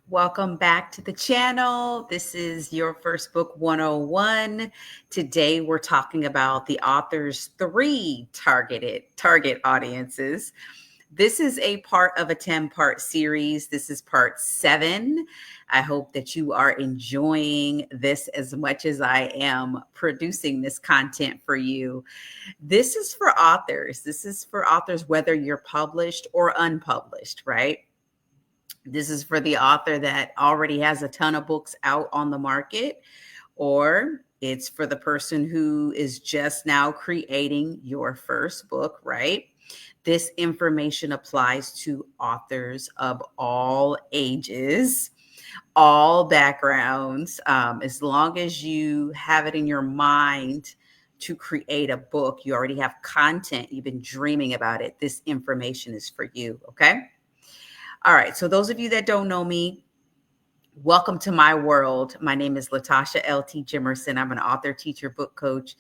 Welcome back to the channel. This is Your First Book 101. Today we're talking about the author's three target audiences. This is a part of a 10-part series. This is part 7. I hope that you are enjoying this as much as I am producing this content for you. This is for authors. This is for authors whether you're published or unpublished, right? This is for the author that already has a ton of books out on the market, or it's for the person who is just now creating your first book, right? This information applies to authors of all ages, all backgrounds. As long as you have it in your mind to create a book, you already have content, you've been dreaming about it. This information is for you, okay? All right. So those of you that don't know me, welcome to my world. My name is Latasha L.T. Jimerson. I'm an author, teacher, book coach,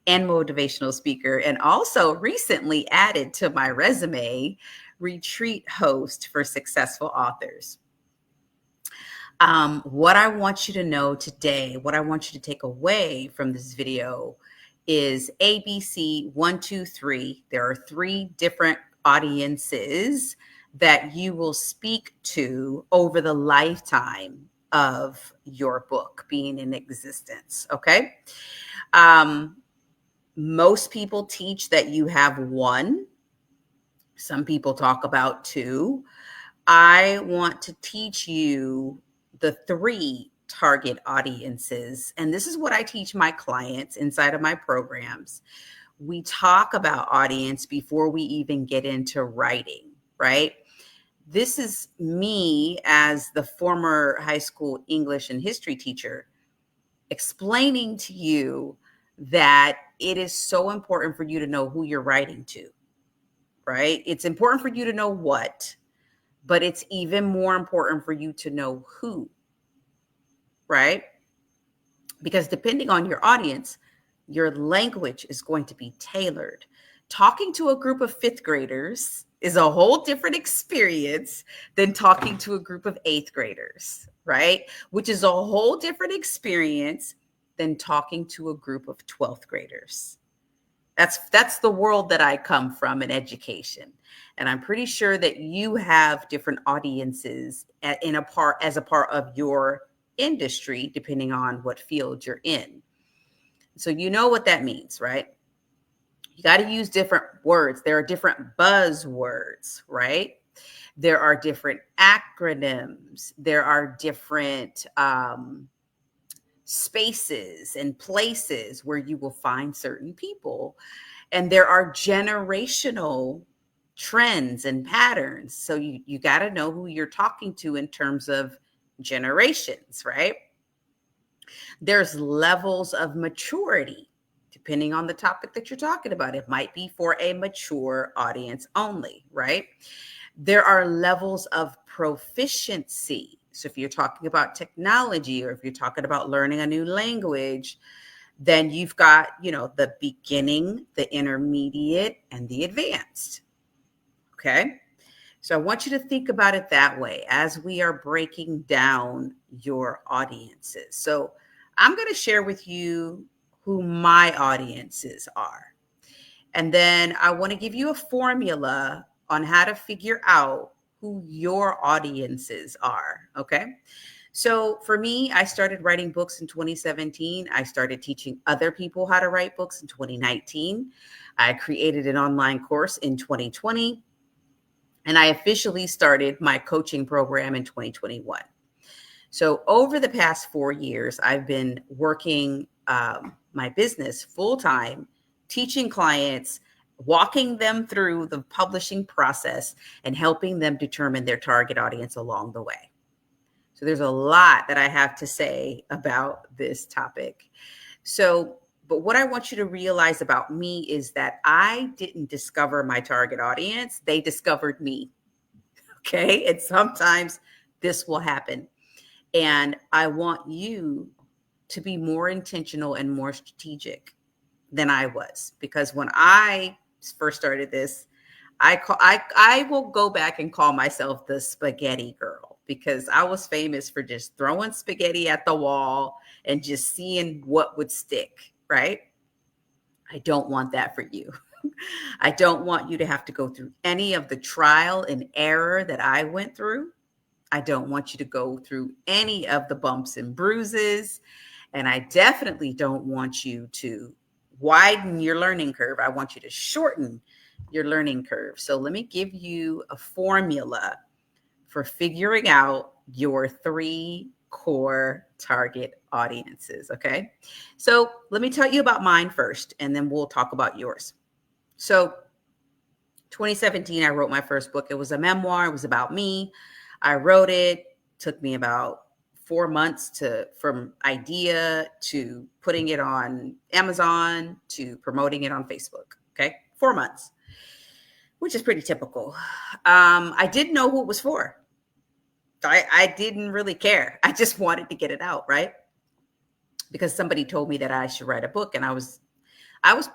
and motivational speaker, and also recently added to my resume, retreat host for successful authors. What I want you to know today, what I want you to take away from this video is ABC 1, 2, 3. There are 3 different audiences that you will speak to over the lifetime of your book being in existence. Okay. Most people teach that you have 1. Some people talk about 2. I want to teach you the 3 target audiences. And this is what I teach my clients inside of my programs. We talk about audience before we even get into writing. Right? This is me as the former high school English and history teacher explaining to you that it is so important for you to know who you're writing to, right? It's important for you to know what, but it's even more important for you to know who, right? Because depending on your audience, your language is going to be tailored. Talking to a group of 5th graders is a whole different experience than talking to a group of 8th graders, right? Which is a whole different experience than talking to a group of 12th graders. That's the world that I come from in education. And I'm pretty sure that you have different audiences as a part of your industry, depending on what field you're in. So you know what that means, right? You got to use different words. There are different buzzwords, right? There are different acronyms. There are different spaces and places where you will find certain people. And there are generational trends and patterns. So you got to know who you're talking to in terms of generations, right? There's levels of maturity depending on the topic that you're talking about. It might be for a mature audience only, right? There are levels of proficiency. So if you're talking about technology, or if you're talking about learning a new language, then you've got, the beginning, the intermediate, and the advanced. Okay. So I want you to think about it that way as we are breaking down your audiences. So I'm going to share with you who my audiences are. And then I want to give you a formula on how to figure out who your audiences are. Okay. So for me, I started writing books in 2017. I started teaching other people how to write books in 2019. I created an online course in 2020. And I officially started my coaching program in 2021. So over the past 4 years, I've been working my business full-time, teaching clients, walking them through the publishing process, and helping them determine their target audience along the way. So there's a lot that I have to say about this topic. But what I want you to realize about me is that I didn't discover my target audience. They discovered me. Okay. And sometimes this will happen. And I want you to be more intentional and more strategic than I was, because when I first started this, I will go back and call myself the spaghetti girl, because I was famous for just throwing spaghetti at the wall and just seeing what would stick, right? I don't want that for you. I don't want you to have to go through any of the trial and error that I went through. I don't want you to go through any of the bumps and bruises. And I definitely don't want you to widen your learning curve. I want you to shorten your learning curve. So let me give you a formula for figuring out your 3 core target audiences. Okay. So let me tell you about mine first, and then we'll talk about yours. So 2017, I wrote my first book. It was a memoir. It was about me. I wrote it. Took me about 4 months from idea to putting it on Amazon to promoting it on Facebook. Okay. 4 months, which is pretty typical. I didn't know who it was for. I didn't really care. I just wanted to get it out, right? Because somebody told me that I should write a book, and I was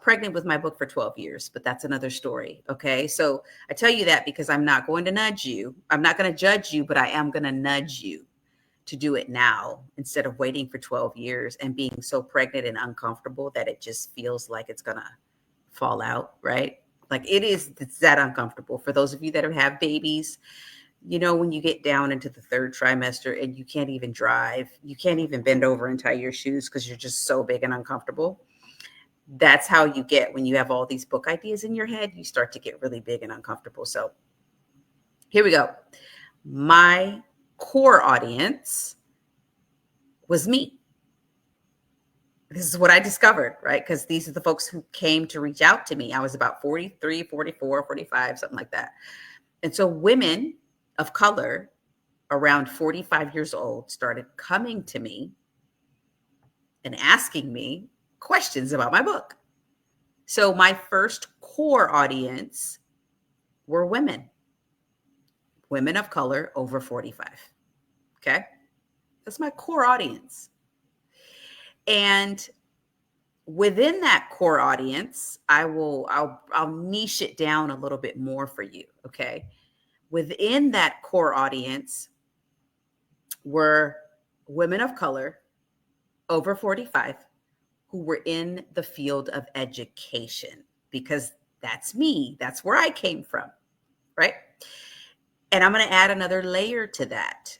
pregnant with my book for 12 years, but that's another story. Okay. So I tell you that because I'm not going to nudge you. I'm not going to judge you, but I am going to nudge you to do it now instead of waiting for 12 years and being so pregnant and uncomfortable that it just feels like it's going to fall out, right? Like it's that uncomfortable. For those of you that have babies, you know, when you get down into the 3rd trimester and you can't even drive, you can't even bend over and tie your shoes because you're just so big and uncomfortable. That's how you get when you have all these book ideas in your head. You start to get really big and uncomfortable. So here we go. My core audience was me. This is what I discovered, right? Because these are the folks who came to reach out to me. I was about 43, 44, 45, something like that. And so women of color around 45 years old started coming to me and asking me questions about my book. So my first core audience were women of color over 45. Okay. That's my core audience. And within that core audience, I'll niche it down a little bit more for you. Okay. Within that core audience were women of color over 45 who were in the field of education, because that's me. That's where I came from, right? And I'm going to add another layer to that.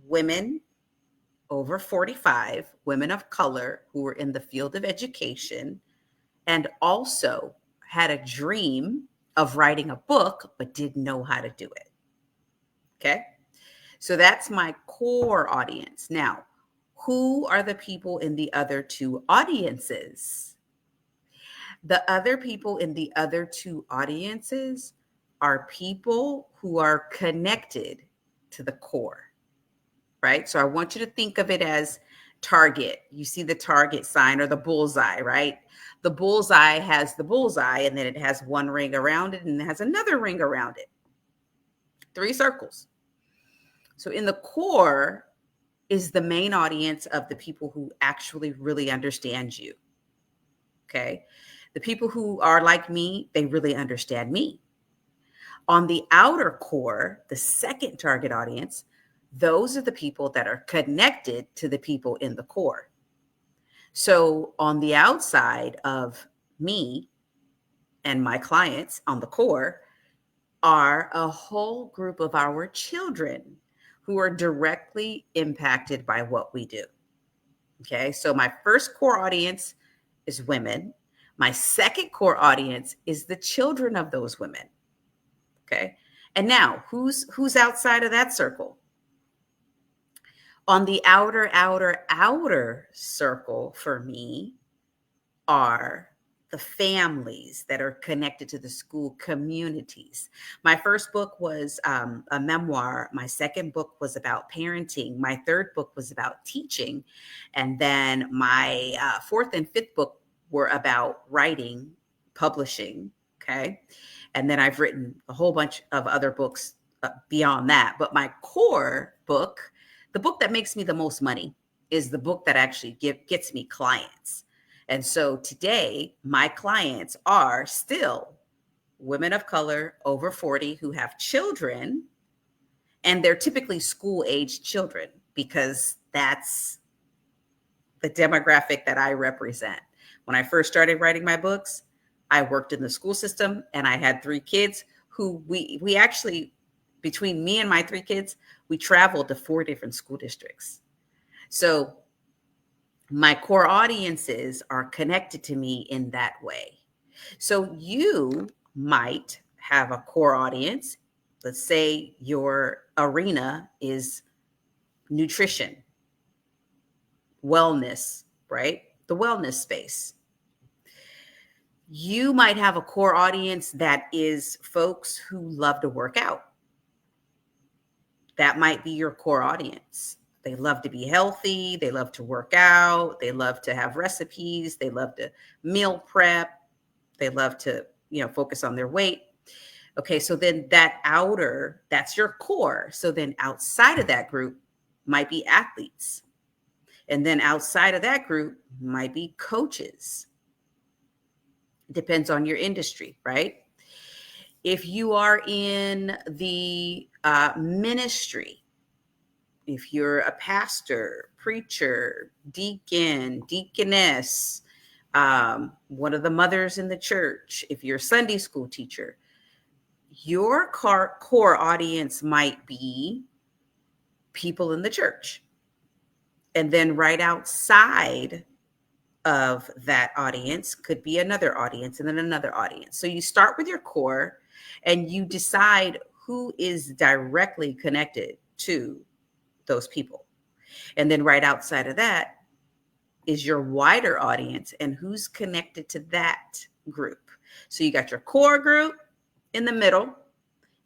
Women over 45, women of color who were in the field of education and also had a dream of writing a book, but didn't know how to do it. Okay. So that's my core audience. Now, who are the people in the other 2 audiences? The other people in the other 2 audiences are people who are connected to the core, right? So I want you to think of it as target. You see the target sign or the bullseye, right? The bullseye has the bullseye, and then it has one ring around it, and it has another ring around it. 3 circles. So in the core is the main audience of the people who actually really understand you. Okay. The people who are like me, they really understand me. On the outer core, the second target audience, those are the people that are connected to the people in the core. So on the outside of me and my clients on the core are a whole group of our children who are directly impacted by what we do. Okay, so my first core audience is women. My second core audience is the children of those women. Okay, and now who's outside of that circle? On the outer circle for me are the families that are connected to the school communities. My first book was a memoir. My second book was about parenting. My third book was about teaching. And then my fourth and fifth book were about writing, publishing. Okay. And then I've written a whole bunch of other books beyond that. But my core book, the book that makes me the most money, is the book that actually gets me clients. And so today, my clients are still women of color over 40 who have children And they're typically school-aged children because that's the demographic that I represent. When I first started writing my books, I worked in the school system and I had 3 kids who we actually, between me and my 3 kids, we traveled to 4 different school districts. So my core audiences are connected to me in that way. So you might have a core audience. Let's say your arena is nutrition, wellness, right? The wellness space. You might have a core audience that is folks who love to work out. That might be your core audience. They love to be healthy. They love to work out. They love to have recipes. They love to meal prep. They love to, focus on their weight. Okay, so then that's your core. So then outside of that group might be athletes. And then outside of that group might be coaches. Depends on your industry, right? If you are in the ministry, if you're a pastor, preacher, deacon, deaconess, one of the mothers in the church, if you're a Sunday school teacher, your core audience might be people in the church. And then right outside of that audience could be another audience and then another audience. So you start with your core and you decide who is directly connected to those people. And then right outside of that is your wider audience and who's connected to that group. So you got your core group in the middle,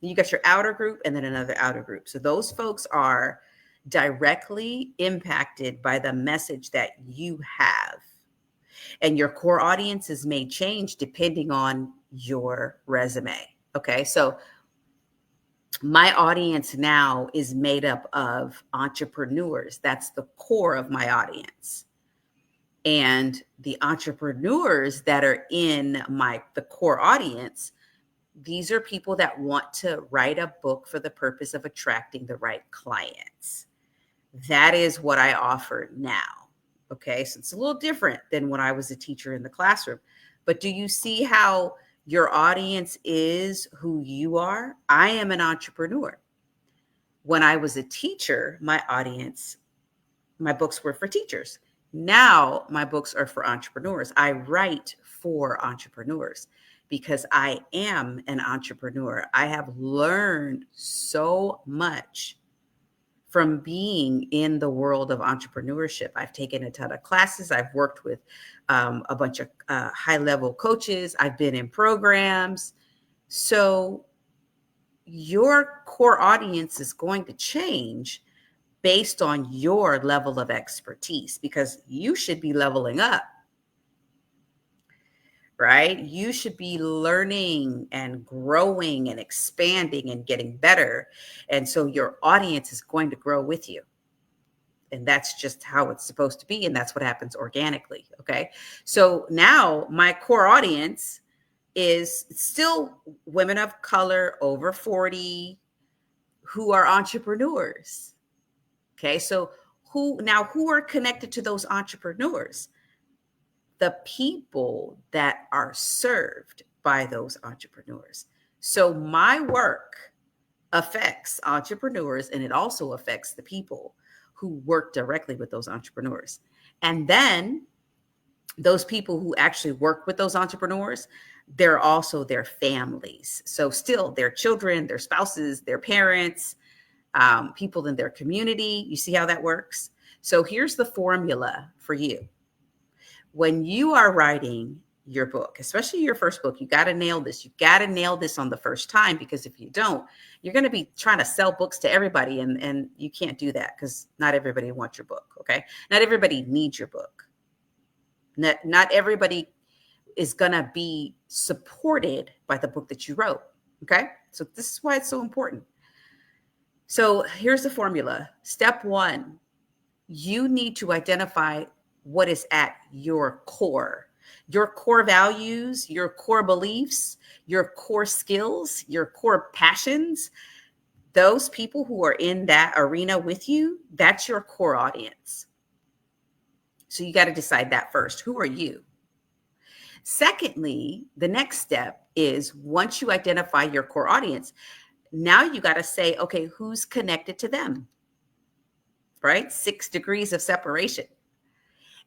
you got your outer group and then another outer group. So those folks are directly impacted by the message that you have. And your core audiences may change depending on your resume. Okay, so my audience now is made up of entrepreneurs. That's the core of my audience. And the entrepreneurs that are in the core audience, these are people that want to write a book for the purpose of attracting the right clients. That is what I offer now. Okay, so it's a little different than when I was a teacher in the classroom. But do you see how your audience is who you are? I am an entrepreneur. When I was a teacher, my books were for teachers. Now my books are for entrepreneurs. I write for entrepreneurs because I am an entrepreneur. I have learned so much from being in the world of entrepreneurship. I've taken a ton of classes. I've worked with a bunch of high-level coaches. I've been in programs. So your core audience is going to change based on your level of expertise because you should be leveling up, right? You should be learning and growing and expanding and getting better. And so your audience is going to grow with you. And that's just how it's supposed to be. And that's what happens organically. Okay. So now my core audience is still women of color over 40 who are entrepreneurs. Okay. So who are connected to those entrepreneurs? The people that are served by those entrepreneurs. So my work affects entrepreneurs and it also affects the people who work directly with those entrepreneurs. And then those people who actually work with those entrepreneurs, they're also their families. So still their children, their spouses, their parents, people in their community. You see how that works? So here's the formula for you. When you are writing your book, especially your first book, you got to nail this. You got to nail this on the first time, because if you don't, you're going to be trying to sell books to everybody. And you can't do that because not everybody wants your book. Okay. Not everybody needs your book. Not everybody is going to be supported by the book that you wrote. Okay. So this is why it's so important. So here's the formula. Step 1, you need to identify what is at your core values, your core beliefs, your core skills, your core passions. those people who are in that arena with you, that's your core audience. So you got to decide that first. Who are you? Secondly, the next step is once you identify your core audience, now you got to say, okay, who's connected to them, right? 6 degrees of separation.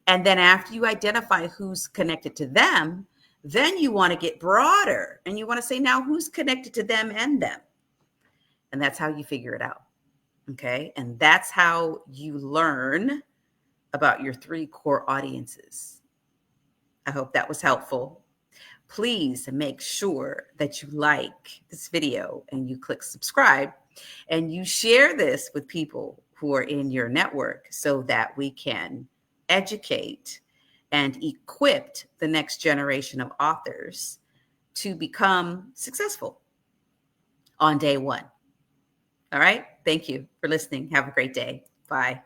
And then after you identify who's connected to them, then you want to get broader and you want to say, now who's connected to them and them? And that's how you figure it out. Okay. And that's how you learn about your 3 core audiences. I hope that was helpful. Please make sure that you like this video and you click subscribe and you share this with people who are in your network so that we can educate and equip the next generation of authors to become successful on day one. All right. Thank you for listening. Have a great day. Bye.